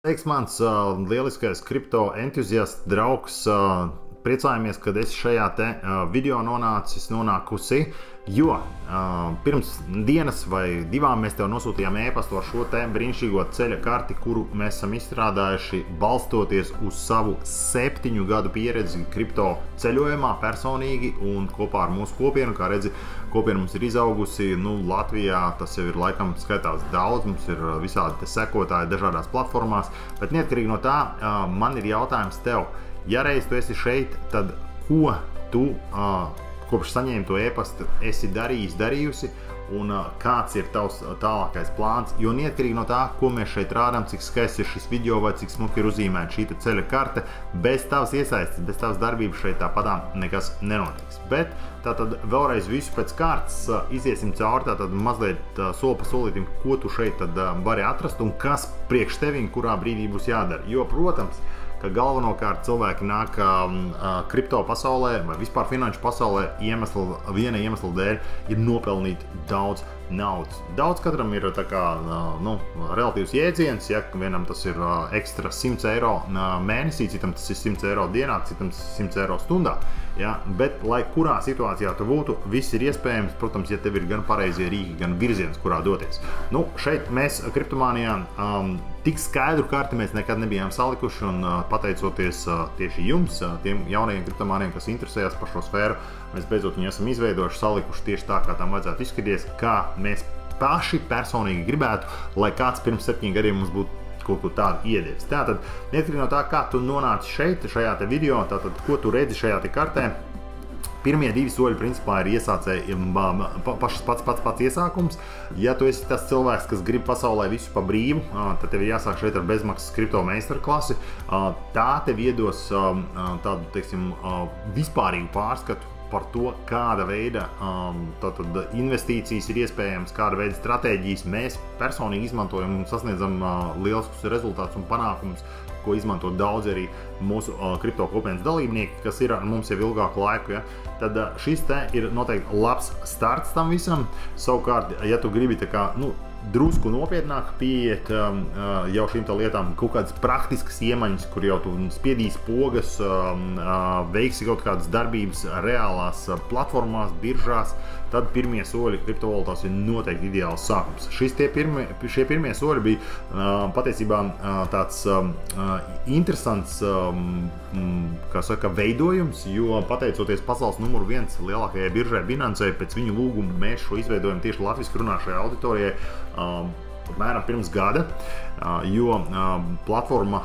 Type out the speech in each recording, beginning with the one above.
Teiks mans lieliskais kripto entuziasts draugs, priecājamies, ka esi šajā te video nonākusi, jo pirms dienas vai divām mēs tev nosūtījām e-pastu ar šo te brīnišķīgo ceļa karti, kuru mēs esam izstrādājuši balstoties uz savu 7 gadu pieredzi kripto ceļojumā personīgi un kopā ar mūsu kopienu. Kā redzi, kopiena mums ir izaugusi, Latvijā tas jau ir laikam skaitās daudz, mums ir visādi te sekotāji dažādās platformās, bet neatkarīgi no tā, man ir jautājums tev, ja reiz tu esi šeit, tad ko tu kopš saņēmi to e-pastu esi darījusi un kāds ir tavs tālākais plāns, jo neatkarīgi no tā, ko mēs šeit rādām, cik skaists ir šis video vai cik smuki ir uzzīmēta šī ceļa karte, bez tavas iesaistes, bez tavas darbības šeit tāpatām nekas nenotiks. Bet tātad vēlreiz visu pēc kārtas iziesim cauri, tātad mazliet soli pa solītim, ko tu šeit tad vari atrast un kas priekš tevim kurā brīdī būs jādara. Jo, protams, ka galvenokārt cilvēki nāk kripto pasaulē vai vispār finanšu pasaulē viena iemesla dēļ ir nopelnīt daudz naudas. Daudz katram ir tā kā, relatīvs jēdziens, ja vienam tas ir ekstra 100 eiro mēnesī, citam tas ir 100 eiro dienā, citam tas ir 100 eiro stundā. Ja? Bet, lai kurā situācijā tu būtu, viss ir iespējams, protams, ja tev ir gan pareizie rīki, gan virziens, kurā doties. Šeit mēs Kriptomanijā tik skaidru karti mēs nekad nebijām salikuši, un pateicoties tieši jums, tiem jaunajiem kriptomāniem, kas interesējas par šo sfēru, mēs beidzot viņu esam izveidojuši, salikuši tieši tā, kā tam vajadzētu izskatīties, kā mēs paši personīgi gribētu, lai kāds pirms 7 gadiem mums būtu kaut ko tādu iedevis. Tātad, neatkarīgi no tā, kā tu nonāci šeit, šajā te video, tātad, ko tu redzi šajā te kartē, pirmie 2 soļi principā ir pats iesākums. Ja tu esi tas cilvēks, kas grib pasaulē visu pa brīvu, tad tev ir jāsāk šeit ar bezmaksas kripto meistarklasi. Tā tev iedos tādu, teiksim, vispārīgu pārskatu par to, kāda veida investīcijas ir iespējams, kāda veida stratēģijas mēs personīgi izmantojam un sasniedzam lieliskus rezultātus un panākumus, ko izmanto daudz arī mūsu kripto kopienas dalībnieki, kas ir ar mums jau ilgāku laiku. Ja? Tad šis te ir noteikti labs starts tam visam. Savukārt, ja tu gribi tā kā, drusku nopietnāk pieiet jau šīm lietām, kaut kādas praktiskas iemaņas, kur jau tu spiedīsi pogas, veiksi kaut kādas darbības reālās platformās, biržās, tad pirmie soļi kriptovalūtās ir noteikti ideāls sākums. Šie pirmie soļi bija patiesībā tāds interesants, kā saka, veidojums, jo pateicoties pasaules numuru 1 lielākajai biržai Binance, pēc viņu lūguma mēs šo izveidojam tieši latviski runāšajai auditorijai apmēram pirms gada, jo platforma,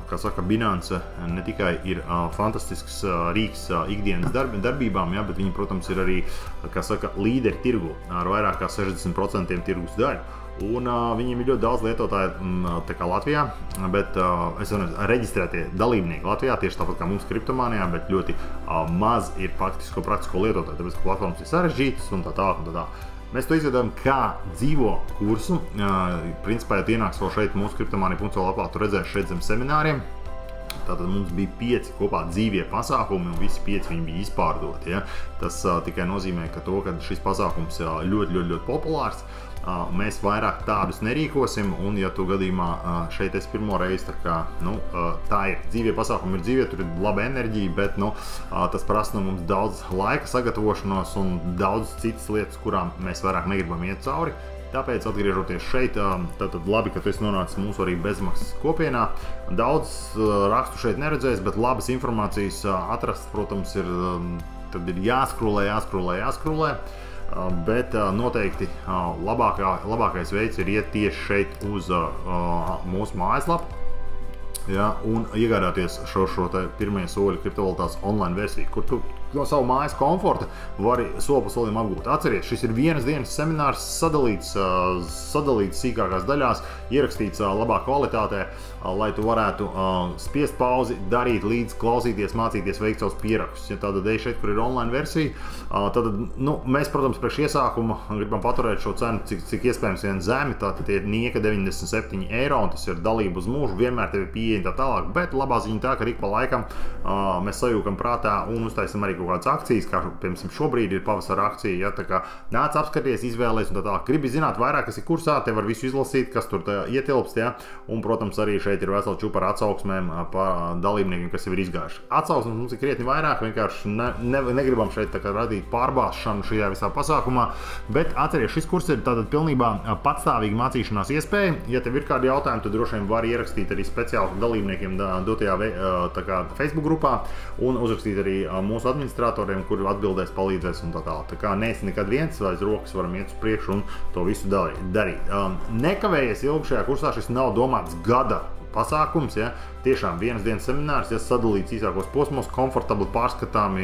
kā saka, Binance ne tikai ir fantastisks rīks ikdienas darbībām, ja, bet viņi, protams, ir arī, kā saka, līderi tirgu ar vairāk kā 60% tirgus daļu. Un viņiem ir ļoti daudz lietotāju tā kā Latvijā, bet reģistrētie dalībnieki Latvijā, tieši tāpat kā mums Kriptomanijā, bet ļoti maz ir praktisko lietotāju, tāpēc, ka platformas ir sarežģītas un tā tā. Mēs to izveidojam kā dzīvo kursu. Principā, ja tu ienāks vēl šeit mūsu kriptomanija.cl lapā, tu redzēsi šeit zem semināriem. Tātad mums bija 5 kopā dzīvie pasākumi un visi 5 viņi bija izpārdoti. Ja? Tas tikai nozīmē, ka šis pasākums ļoti populārs. Mēs vairāk tādus nerīkosim, un ja tu gadījumā šeit esi pirmo reizi, tā ir. Dzīvie pasākumi ir dzīvie, tur ir laba enerģija, bet tas prasa no mums daudz laika sagatavošanos un daudz citas lietas, kurām mēs vairāk negribam iet cauri. Tāpēc, atgriežoties šeit, tad labi, ka tu esi nonācis mūsu arī bezmaksas kopienā. Daudz rakstu šeit neredzēs, bet labas informācijas atrast, protams, tad ir jāskrolē. Bet noteikti labākais veids ir iet tieši šeit uz mūsu mājaslapu, ja, un iegādāties šo pirmie soļi kriptovalūtās online versiju, kur tu no savu mājas komforta vari soli pa solim apgūt. Atceries, šis ir vienas dienas seminārs, sadalīts sīkākās daļās, ierakstīts labā kvalitātē, lai tu varētu spiest pauzi, darīt līdz, klausīties, mācīties, veikt savus pierakstus. Ja tātad ej šeit, kur ir online versija, tad mēs, protams, priekš iesākuma gribam paturēt šo cenu, cik iespējams vien zemi, tātad ir nieka 97 eiro, un tas ir dalība uz mūžu, vienmēr tev ir pieeja pieeja tā tālāk, bet labā ziņa tā, ka ik pa laikam mēs sajūkam prātā un uztaisam arī kaut kādas akcijas, kā piemēram šobrīd ir pavasara akcija, ja, tā kā nāc apskaties, izvēlēs un tā tālāk. Gribi zināt vairāk, kas ir kursā, te var visu izlasīt, kas tur ietilpst, ja, un, protams, arī šeit ir vesela čupa ar atsauksmēm par dalībniekiem, kas jau ir izgājuši. Atsauksmes mums ir krietni vairāk, vienkārši negribam šeit tā kā radīt pārbāzšanu šajā visā pasākumā, bet atceries, šis kurs ir tātad pilnībā patstāvīga mācīšanās iespēja. Ja tev ir kādi jautājumi, tad droši vien var ierakstīt arī speciāli dalībniekiem dotajā tā kā Facebook grupā un uzrakstīt arī mūsu administratoriem, kuri atbildēs, palīdzēs un tā tālāk. Tā kā neesi nekad viens, aiz rokas varam iet uz priekšu un to visu darīt. Nekavējies ilgi šajā kursā, šis nav domāts gada pasākums, ja, tiešām vienas dienas seminārs, ja, sadalīts īsākos posmos, komfortabli pārskatāmi,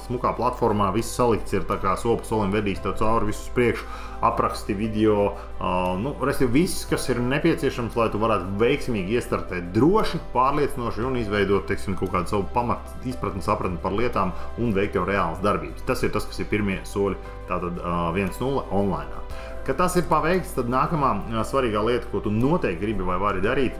smukā platformā, viss salikts ir tā kā soli pa solim vedīs tev cauri visus priekšu, apraksti, video, viss, kas ir nepieciešams, lai tu varētu veiksmīgi iestartēt droši, pārliecinoši un izveidot, teiksim, kaut kādu savu pamat izpratni, sapratni par lietām un veikt jau reālas darbības. Tas ir tas, kas ir pirmie soļi, tātad 1.0 online. Kad tas ir paveikts, tad nākamā svarīgā lieta, ko tu noteikti gribi vai vari darīt,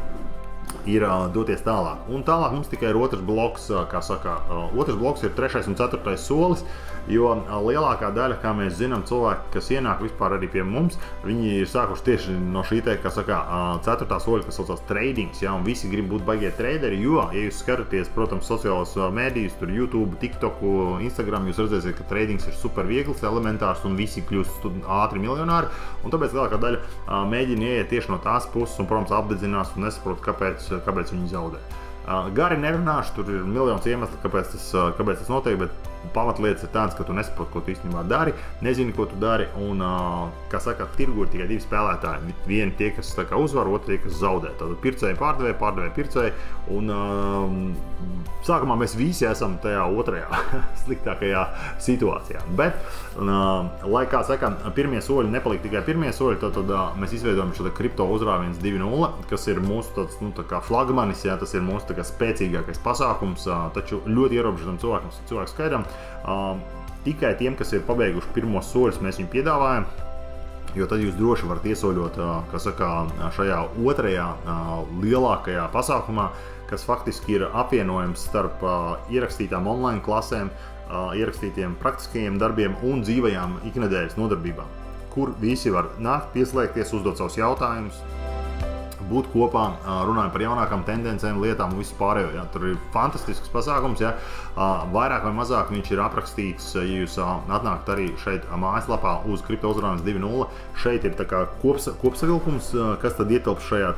ir doties tālāk. Un tālāk mums tikai ir otrs bloks, kā saka, otrs bloks ir 3. un 4. solis, jo lielākā daļa, kā mēs zinām, cilvēki, kas ienāk vispār arī pie mums, viņi ir sākuši tieši no šī te, kā saka, 4. soļa, kas saucās tradings, ja, un visi grib būt baigie traderi, jo, ja jūs skatāties, protams, sociālos mēdījus, tur YouTube, TikToku, Instagram, jūs redzēsiet, ka tradings ir super viegls, elementārs un visi kļūst ātri miljonāri, un tāpēc lielākā daļa mēģina ieiet tieši no tās puses un, protams, apdedzinās un nesaprot, kāpēc viņi zaudē. Gari nerunāšu, tur ir miljons iemesli, kāpēc tas notiek, bet pamatlietas ir tāds, ka tu nesaproti, ko tu īstenībā dari, nezini, ko tu dari, un, kā saka, tirgu ir tikai divi spēlētāji. Vieni tie, kas tā kā uzvar, otri tie, kas zaudē. Tātad pircēji pārdevēji, pārdevēji pircēji, un sākumā mēs visi esam tajā otrajā sliktākajā situācijā. Bet, lai, kā saka, pirmie soļi nepaliek tikai pirmie soļi, tad mēs izveidojam šo kripto uzrāviens 2.0, kas ir mūsu tāds, tā kā flagmanis, jā, tas ir mūsu tā kā spēcīgākais pasākums, taču ļoti ierobežotam cilvēku skaidram. Tikai tiem, kas ir pabeiguši pirmos soļus, mēs viņu piedāvājam, jo tad jūs droši varat iesoļot, kā saka, šajā otrajā lielākajā pasākumā, kas faktiski ir apvienojums starp ierakstītām online klasēm, ierakstītiem praktiskajiem darbiem un dzīvajām iknedēļas nodarbībām, kur visi var nākt, pieslēgties, uzdot savus jautājumus, būt kopā, runājam par jaunākām tendencēm, lietām un visu pārējo. Ja. Tur ir fantastisks pasākums, ja. Vairāk vai mazāk viņš ir aprakstīts, ja jūs atnākt arī šeit mājaslapā uz Kripto uzrāviens 2.0. Šeit ir tā kā kopsavilkums, kas tad ietilps šajā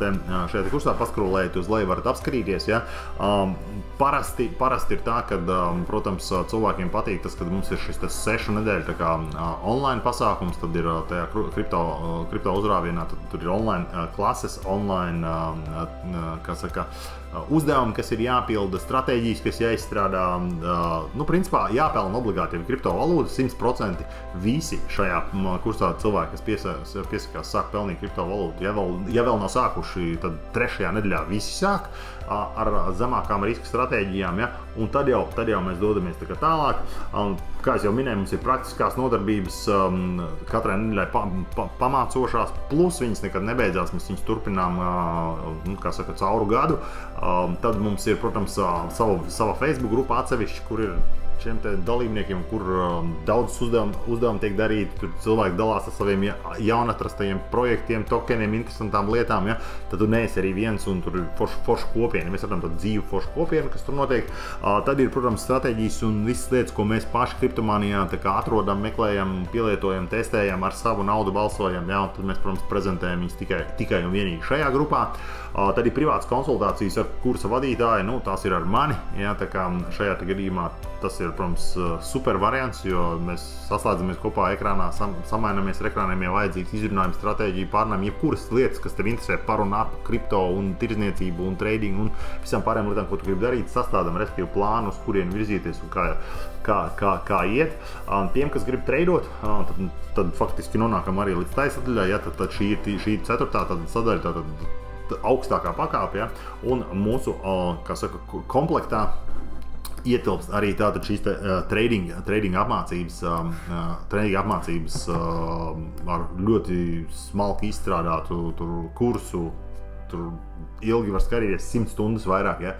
kursā, paskrolējot uz leju, varat apskatīties. Ja. Parasti ir tā, ka, protams, cilvēkiem patīk tas, kad mums ir šis 6 nedēļu tā kā online pasākums, tad ir tajā kripto uzrāvienā, tad tur ir online klases, online, kā saka, uzdevumi, kas ir jāpilda, stratēģijas, kas jāizstrādā, principā jāpelna obligāti kriptovalūta, 100% visi šajā kursā cilvēki, kas piesakās, sāk pelnīt kriptovalūtu. Ja vēl nav sākuši, tad 3. nedēļā visi sāk ar zemākām riska stratēģijām, ja? Un tad jau mēs dodamies tā kā tālāk. Kā es jau minēju, mums ir praktiskās nodarbības, katrai nedēļai pamācošās, plus viņas nekad nebeidzās, mēs viņas turpinām, kā saka, cauru gadu. Tad mums ir, protams, sava Facebook grupa atsevišķi, kur ir šiem te dalībniekiem, kur daudz uzdevumu tiek darīti, tur cilvēki dalās ar saviem jaunatrastajiem projektiem, tokeniem, interesantām lietām, ja? Tad tu neesi arī viens un tur ir forša kopiena. Mēs redzam tādu dzīvu foršu kopienu, kas tur notiek. Tad ir, protams, stratēģijas un visas lietas, ko mēs paši kriptomanijā tā kā atrodam, meklējam, pielietojam, testējam, ar savu naudu balsojam, ja? Un tad mēs, protams, prezentējam viņus tikai un vienīgi šajā grupā. Tad ir privātas konsultācijas ar kursa vadītāju, tās ir ar mani, ja? Tā kā šajā gadījumā tas ir, protams, super variants, jo mēs saslēdzamies kopā ekrānā, samainamies ar ekrāniem, ja vajadzīgs, izrunājam stratēģiju, pārnājam jebkuras lietas, kas tev interesē par un ap kripto un tirdzniecību un trading un visām pārējām lietām, ko tu gribi darīt, sastādam respektīvi plānu, uz kurien virzīties un kā iet. Tiem, kas grib treidot, tad faktiski nonākam arī līdz tai sadaļai, ja, tad šī ir 4. sadaļa, tad augstākā pakāpe, ja, un mūsu, kā saka, komplektā ietilpst arī tātad šīs trading apmācības ar ļoti smalki izstrādātu kursu, tur ilgi var skatīties 100 stundas vairāk, ja?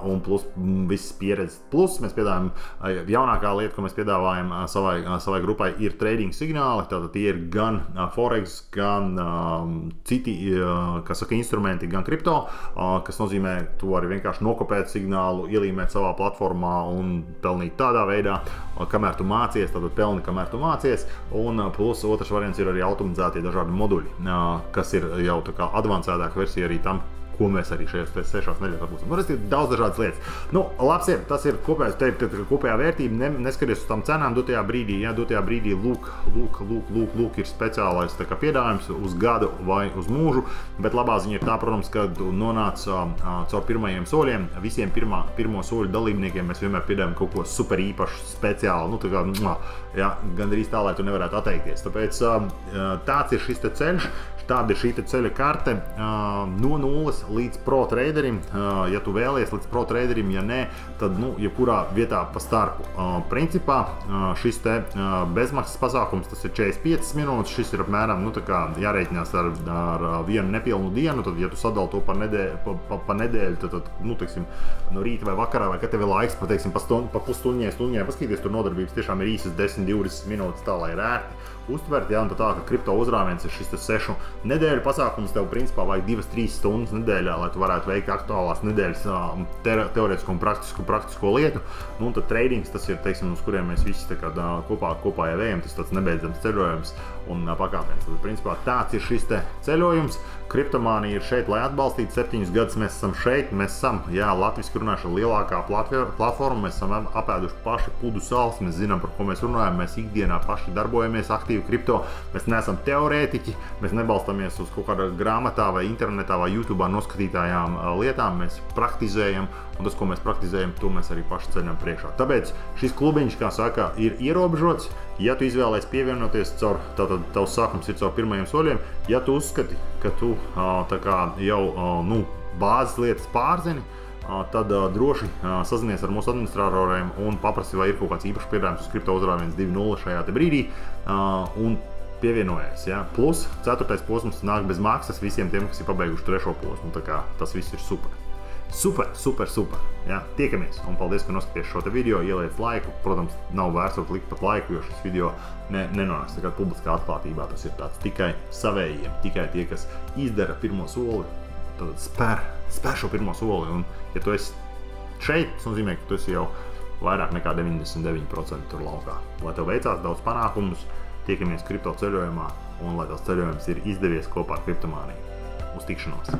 Un plus visas pieredzes. Plus mēs piedāvājam, jaunākā lieta, ko mēs piedāvājam savai grupai, ir trading signāli. Tātad tie ir gan forex, gan citi, kas saka, instrumenti, gan kripto, kas nozīmē, tu vari vienkārši nokopēt signālu, ielīmēt savā platformā un pelnīt tādā veidā, kamēr tu mācies, tātad pelni, kamēr tu mācies. Un plus otrs variants ir arī automatizētie dažādi moduļi, kas ir jau tā kā advancētāka versija arī tam, ko mēs arī šajās 6 nedēļās būsim. Nu, tas ir daudz dažādas lietas. Nu, labs ir, tas ir kopējā vērtība, neskaties uz tām cenām dotajā brīdī, ja dotajā brīdī lūk ir speciālais tā kā piedāvājums uz gadu vai uz mūžu, bet labā ziņa ir tā, protams, ka nonāc caur pirmajiem soļiem, visiem pirmo soļu dalībniekiem mēs vienmēr piedāvājam kaut ko super īpašu, speciālu, nu tā kā, ja, gandrīz tā, lai tu nevarētu atteikties. Tāpēc tāds ir šis te ceļš. Tāda ir šī ceļa karte no nulles līdz pro traderim. Ja tu vēlies līdz pro traderim, ja nē, tad jebkurā vietā pa starpu. Principā šis te bezmaksas pasākums, tas ir 45 minūtes, šis ir apmēram, tā kā jārēķinās ar vienu nepilnu dienu, tad ja tu sadali to pa nedēļu, tad teiksim, no rīta vai vakarā, vai kad tev ir laiks, teiksim, pa pusstundiņai paskatīties, tur nodarbības tiešām ir īsas 10-20 minūtes tā, lai ir ērti uztvert, ja, un tā, ka kripto uzrāviens ir šis 6 nedēļu pasākums, tev principā vajag 2-3 stundas nedēļā, lai tu varētu veikt aktuālās nedēļas teorētisko un praktisko lietu. Nu, un tad tradings, tas ir, teiksim, uz kuriem mēs visi tā kā kopā jau ejam, tas tāds nebeidzams ceļojums un pakāpiens. Tad, principā, tāds ir šis te ceļojums. Kriptomānija ir šeit, lai atbalstītu 7 gadus. Mēs esam šeit, mēs esam, jā, latviski runājuši lielākā platforma, mēs esam apēduši paši pudu sāls, mēs zinām, par ko mēs runājam, mēs ikdienā paši darbojamies aktīvi kripto, mēs neesam teorētiķi, mēs nebalstamies uz kaut kādā grāmatā vai internetā vai YouTube'ā noskatītājām lietām, mēs praktizējam, un tas, ko mēs praktizējam, to mēs arī paši ceļam priekšā. Tāpēc šis klubiņš, kā saka, ir ierobežots. Ja tu izvēlēsies pievienoties caur, tātad tavs sākums ir caur pirmajiem soļiem, ja tu uzskati, ka tu tā kā jau bāzes lietas pārzini, tad droši sazinies ar mūsu administratoriem un paprasti, vai ir kaut kāds īpašs piedāvājums uz kripto uzrāviens 2.0 šajā te brīdī, un pievienojies. Ja? Plus 4. posms nāk bez maksas visiem tiem, kas ir pabeiguši 3. posmu, tā kā tas viss ir super. Super. Ja? Tiekamies, un paldies, ka noskaties šo te video, ieliec laiku. Protams, nav vērts likt pat laiku, jo šis video nenonāks tā kā publiskā atklātībā. Tas ir tāds tikai savējiem, tikai tie, kas izdara pirmo soli, tad spēr šo pirmo soli. Un, ja tu esi šeit, tas nozīmē, ka tu esi jau vairāk nekā 99% tur laukā. Lai tev veicās daudz panākumus, tiekamies kripto ceļojumā, un lai tās ceļojums ir izdevies kopā ar kriptomāniju. Uz tikšanos!